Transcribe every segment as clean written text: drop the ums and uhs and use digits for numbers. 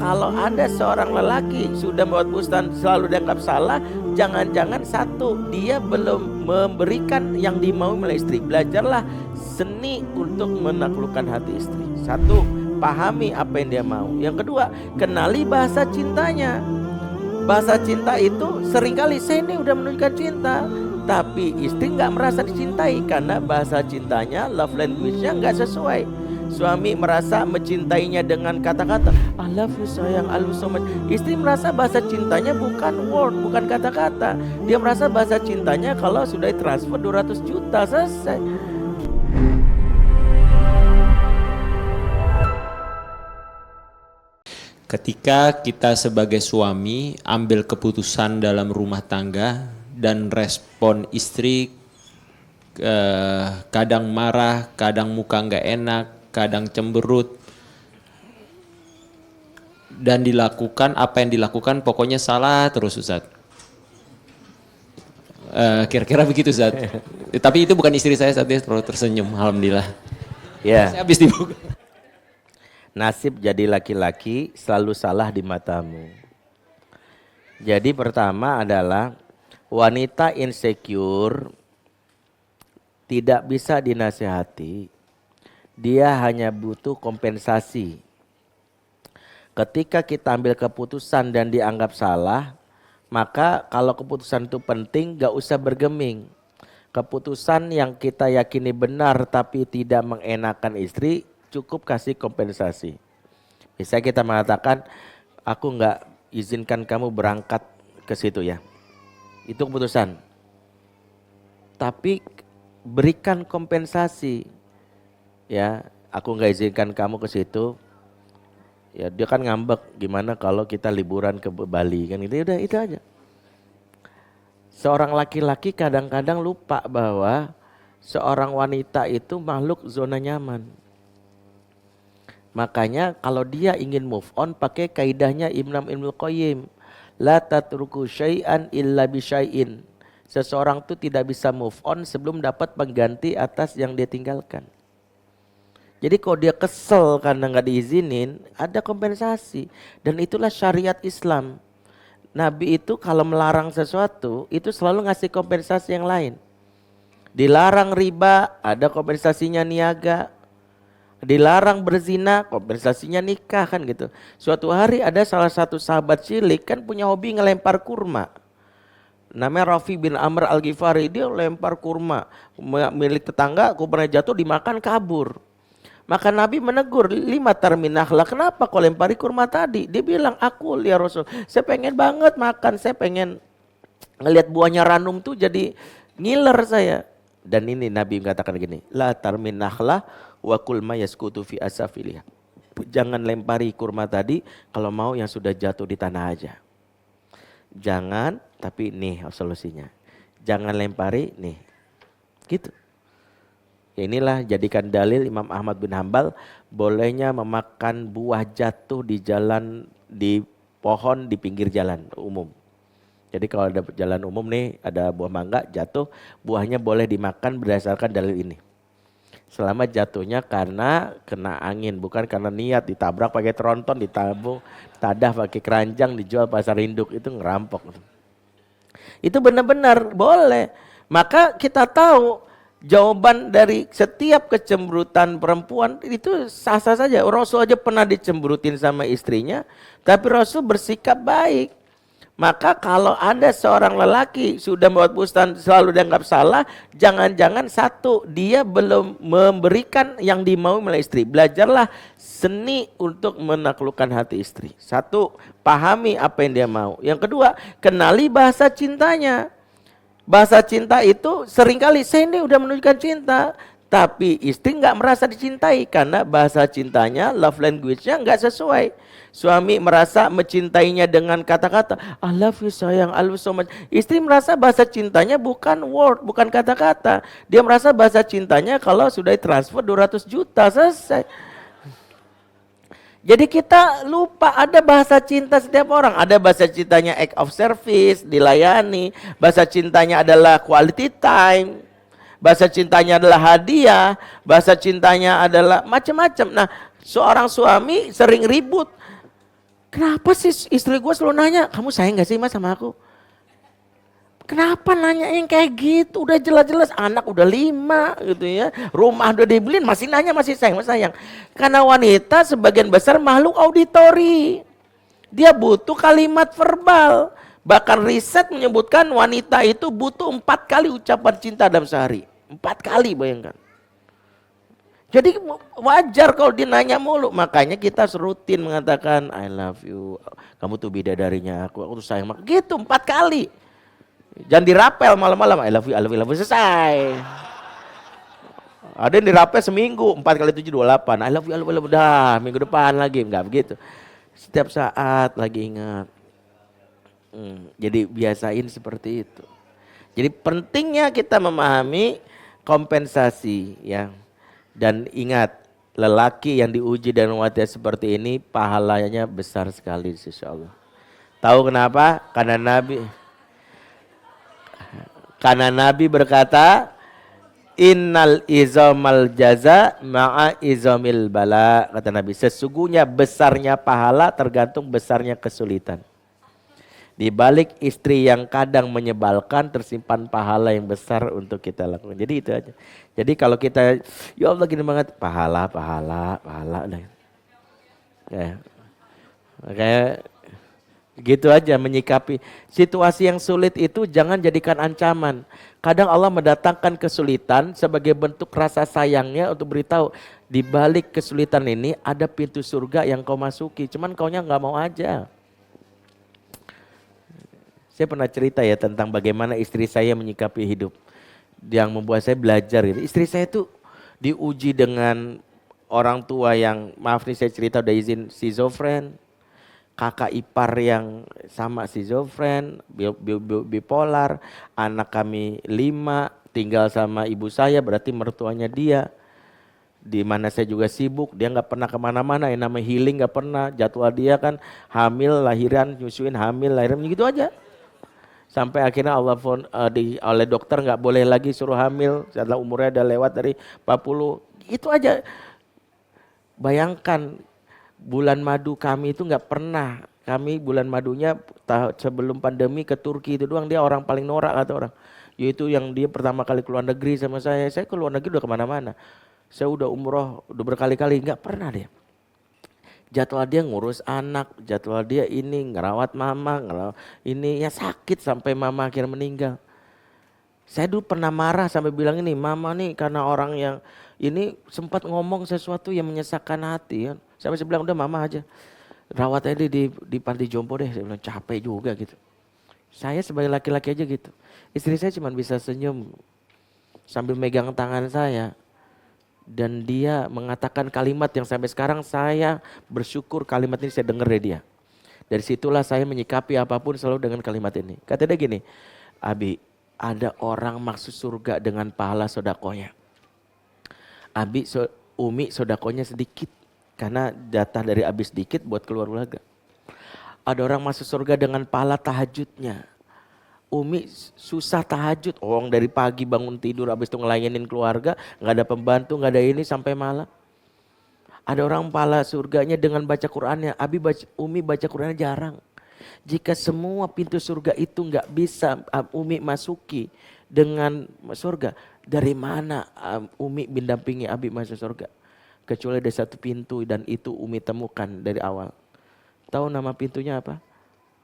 kalau ada seorang lelaki sudah membuat kesalahan selalu dianggap salah, jangan-jangan satu, dia belum memberikan yang dimaui oleh istri. Belajarlah seni untuk menaklukkan hati istri. Satu, pahami apa yang dia mau. Yang kedua, kenali bahasa cintanya. Bahasa cinta itu seringkali saya ini udah menunjukkan cinta, tapi istri nggak merasa dicintai karena bahasa cintanya, love language-nya nggak sesuai. Suami merasa mencintainya dengan kata-kata I love you sayang, I love you so much. Istri merasa bahasa cintanya bukan word, bukan kata-kata. Dia merasa bahasa cintanya kalau sudah transfer 200 juta, selesai. Ketika kita sebagai suami ambil keputusan dalam rumah tangga dan respon istri kadang marah, kadang muka nggak enak, kadang cemberut, dan dilakukan apa yang dilakukan pokoknya salah terus Ustaz. Kira-kira begitu Ustaz. Tapi itu bukan istri saya saat dia tersenyum, alhamdulillah. Ya. Saya habis dibuka. Nasib jadi laki-laki selalu salah di matamu. Jadi pertama adalah wanita insecure tidak bisa dinasihati. Dia hanya butuh kompensasi. Ketika kita ambil keputusan dan dianggap salah, maka kalau keputusan itu penting gak usah bergeming. Keputusan yang kita yakini benar tapi tidak mengenakan istri, cukup kasih kompensasi. Bisa kita mengatakan, aku nggak izinkan kamu berangkat ke situ ya. Itu keputusan. Tapi berikan kompensasi. Ya, aku nggak izinkan kamu ke situ. Ya, dia kan ngambek. Gimana kalau kita liburan ke Bali kan? Itu udah itu aja. Seorang laki-laki kadang-kadang lupa bahwa seorang wanita itu makhluk zona nyaman. Makanya kalau dia ingin move on pakai kaidahnya Imam Ibnul Qayyim. La tatruku syai'an illa bisyai'in. Seseorang itu tidak bisa move on sebelum dapat pengganti atas yang dia tinggalkan. Jadi kalau dia kesel karena nggak diizinin, ada kompensasi. Dan itulah syariat Islam. Nabi itu kalau melarang sesuatu, itu selalu ngasih kompensasi yang lain. Dilarang riba, ada kompensasinya niaga. Dilarang berzina, kompensasinya nikah kan gitu. Suatu hari ada salah satu sahabat cilik kan punya hobi ngelempar kurma. Namanya Rafi bin Amr al-Ghifari, dia lempar kurma. Milik tetangga, kurmanya jatuh dimakan kabur. Maka Nabi menegur, lima tarminahlah, kenapa kau lempari kurma tadi? Dia bilang, aku ya Rasul, saya pengen banget makan, saya pengen ngelihat buahnya ranum tuh jadi ngiler saya. Dan ini Nabi mengatakan gini, la tarminahlah wa kul ma yaskutu fi asafiliha. Jangan lempari kurma tadi kalau mau yang sudah jatuh di tanah aja. Jangan, tapi nih solusinya. Jangan lempari nih. Gitu. Ya inilah jadikan dalil Imam Ahmad bin Hambal bolehnya memakan buah jatuh di jalan, di pohon di pinggir jalan umum. Jadi kalau ada jalan umum nih, ada buah mangga jatuh, buahnya boleh dimakan berdasarkan dalil ini. Selama jatuhnya karena kena angin, bukan karena niat ditabrak pakai tronton, ditabung, tadah pakai keranjang, dijual pasar induk, itu ngerampok. Itu benar-benar boleh. Maka kita tahu jawaban dari setiap kecemburutan perempuan itu sah-sah saja. Rasul aja pernah dicemburutin sama istrinya, tapi Rasul bersikap baik. Maka kalau ada seorang lelaki sudah membuat kesalahan selalu dianggap salah, jangan-jangan satu, dia belum memberikan yang dimaui oleh istri. Belajarlah seni untuk menaklukkan hati istri. Satu, pahami apa yang dia mau. Yang kedua, kenali bahasa cintanya. Bahasa cinta itu seringkali saya ini udah menunjukkan cinta, tapi istri nggak merasa dicintai karena bahasa cintanya, love language-nya nggak sesuai. Suami merasa mencintainya dengan kata-kata I love you sayang, I love you so much. Istri merasa bahasa cintanya bukan word, bukan kata-kata. Dia merasa bahasa cintanya kalau sudah transfer 200 juta, selesai. Jadi kita lupa ada bahasa cinta setiap orang. Ada bahasa cintanya act of service, dilayani. Bahasa cintanya adalah quality time. Bahasa cintanya adalah hadiah. Bahasa cintanya adalah macam-macam. Nah, seorang suami sering ribut. Kenapa sih istri gue selalu nanya, kamu sayang gak sih mas sama aku? Kenapa nanyain kayak gitu? Udah jelas-jelas anak udah 5 gitu ya. Rumah udah dibeliin masih nanya masih sayang, masih sayang. Karena wanita sebagian besar makhluk auditori. Dia butuh kalimat verbal. Bahkan riset menyebutkan wanita itu butuh 4 kali ucapan cinta dalam sehari. 4 kali bayangkan. Jadi wajar kalau dia nanya mulu. Makanya kita rutin mengatakan I love you. Kamu tuh bidadarinya aku tuh sayang. Gitu 4 kali. Jangan dirapel malam-malam, I love you, I love you, I love you, selesai. Ada yang dirapel seminggu, 4 kali 7, 28. I love you, I love you, I love you. Dah, minggu depan lagi, enggak begitu. Setiap saat lagi ingat. Jadi biasain seperti itu. Jadi pentingnya kita memahami kompensasi ya. Dan ingat, lelaki yang diuji dan wanita seperti ini pahalanya besar sekali insyaallah. Tahu kenapa? Karena Nabi berkata, innal izamal jaza ma'a izamil bala. Kata Nabi, sesungguhnya besarnya pahala tergantung besarnya kesulitan. Di balik istri yang kadang menyebalkan tersimpan pahala yang besar untuk kita lakukan. Jadi itu aja. Jadi kalau kita, ya Allah gini banget, pahala. Ya. Kayak gitu aja menyikapi situasi yang sulit itu jangan jadikan ancaman. Kadang Allah mendatangkan kesulitan sebagai bentuk rasa sayangnya untuk beritahu di balik kesulitan ini ada pintu surga yang kau masuki. Cuman kaunya nggak mau aja. Saya pernah cerita ya tentang bagaimana istri saya menyikapi hidup yang membuat saya belajar. Gitu. Istri saya itu diuji dengan orang tua yang maaf nih saya cerita udah izin schizofren. Kakak ipar yang sama schizofren, bipolar, anak kami 5, tinggal sama ibu saya berarti mertuanya dia. Di mana saya juga sibuk, dia nggak pernah kemana-mana, yang namanya healing nggak pernah. Jadwal dia kan hamil, lahiran, nyusuin, hamil, lahiran, gitu aja. Sampai akhirnya Allah oleh dokter nggak boleh lagi suruh hamil, setelah umurnya udah lewat dari 40, itu aja. Bayangkan. Bulan madu kami itu nggak pernah. Kami bulan madunya sebelum pandemi ke Turki itu doang. Dia orang paling norak kata orang. Yaitu yang dia pertama kali keluar negeri sama saya. Saya keluar negeri udah kemana-mana. Saya udah umroh, udah berkali-kali. Nggak pernah dia. Jadwal dia ngurus anak. Jadwal dia ini ngerawat mama. Ini ya sakit sampai mama akhirnya meninggal. Saya dulu pernah marah sampai bilang ini. Mama nih karena orang yang ini sempat ngomong sesuatu yang menyesakkan hati. Kan. Saya bilang udah mama aja. Rawat aja di panti jompo deh. Saya bilang capek juga gitu. Saya sebagai laki-laki aja gitu. Istri saya cuma bisa senyum sambil megang tangan saya. Dan dia mengatakan kalimat yang sampai sekarang saya bersyukur kalimat ini saya dengar dari dia. Dari situlah saya menyikapi apapun selalu dengan kalimat ini. Kata dia gini, Abi ada orang masuk surga dengan pahala sodakonya. Umi sodakonya sedikit. Karena jatah dari Abi sedikit buat keluarga. Ada orang masuk surga dengan pahala tahajudnya. Umi susah tahajud. Orang dari pagi bangun tidur habis itu ngelayanin keluarga. Gak ada pembantu, gak ada ini sampai malam. Ada orang pahala surganya dengan baca Qur'annya. Umi baca Qur'annya jarang. Jika semua pintu surga itu gak bisa Umi masuki dengan surga. Dari mana Umi mendampingi Abi masuk surga? Kecuali ada satu pintu dan itu Umi temukan dari awal. Tahu nama pintunya apa?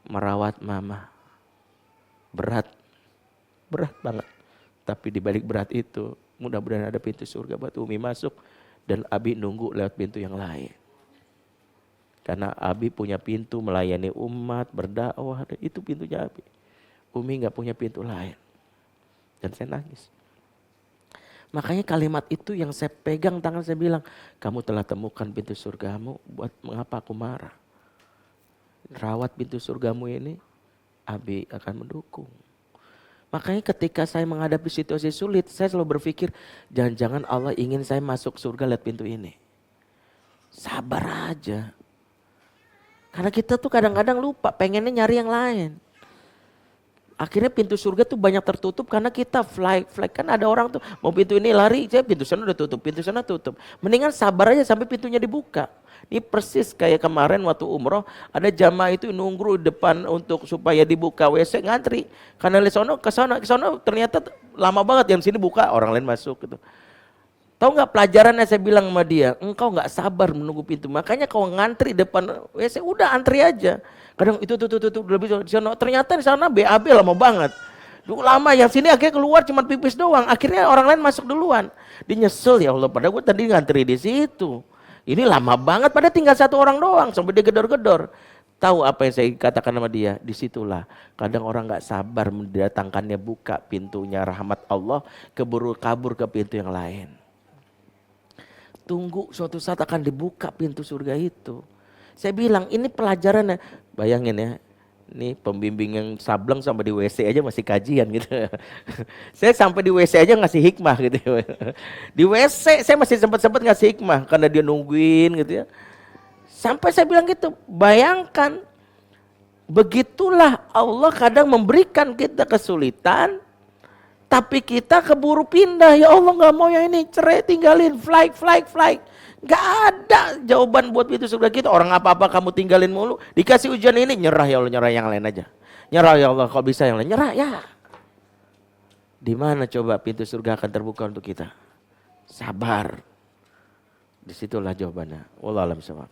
Merawat mama. Berat banget. Tapi di balik berat itu mudah-mudahan ada pintu surga buat Umi masuk. Dan Abi nunggu lewat pintu yang lain. Karena Abi punya pintu melayani umat, berdakwah. Itu pintunya Abi. Umi gak punya pintu lain. Dan saya nangis. Makanya kalimat itu yang saya pegang tangan saya bilang, kamu telah temukan pintu surgamu, buat mengapa aku marah? Rawat pintu surgamu ini, Abi akan mendukung. Makanya ketika saya menghadapi situasi sulit, saya selalu berpikir, jangan-jangan Allah ingin saya masuk surga lewat pintu ini. Sabar aja. Karena kita tuh kadang-kadang lupa, pengennya nyari yang lain. Akhirnya pintu surga tuh banyak tertutup karena kita fly. Kan ada orang tuh mau pintu ini lari, saya pintu sana udah tutup, pintu sana tutup. Mendingan sabar aja sampai pintunya dibuka. Ini persis kayak kemarin waktu umroh, ada jamaah itu nunggu di depan untuk supaya dibuka WC ngantri. Karena di sono ke sono ternyata lama banget, yang sini buka orang lain masuk gitu. Tahu nggak pelajaran yang saya bilang sama dia? Engkau nggak sabar menunggu pintu, makanya kau ngantri depan WC, udah antri aja. Kadang itu lebih di sono, ternyata di sana BAB lama banget. Dulu lama, yang sini akhirnya keluar cuma pipis doang. Akhirnya orang lain masuk duluan. Dia nyesel, ya Allah, padahal gue tadi ngantri di situ. Ini lama banget, padahal tinggal satu orang doang sampai dia gedor-gedor. Tahu apa yang saya katakan sama dia? Disitulah kadang orang nggak sabar mendatangkannya, buka pintunya rahmat Allah, keburu kabur ke pintu yang lain. Tunggu suatu saat akan dibuka pintu surga itu. Saya bilang ini pelajarannya. Bayangin ya, ini pembimbing yang sableng sampai di WC aja masih kajian gitu. Saya sampai di WC aja ngasih hikmah gitu. Di WC saya masih sempat ngasih hikmah karena dia nungguin gitu ya. Sampai saya bilang gitu, bayangkan begitulah Allah kadang memberikan kita kesulitan, tapi kita keburu pindah. Ya Allah nggak mau yang ini, cerai, tinggalin, flight. Nggak ada jawaban buat pintu surga kita. Orang apa-apa kamu tinggalin mulu, dikasih ujian ini, nyerah ya Allah, nyerah yang lain aja. Nyerah ya Allah, kalau bisa yang lain, nyerah ya. Di mana coba pintu surga akan terbuka untuk kita? Sabar. Disitulah jawabannya. Wallahu a'lam bishawab.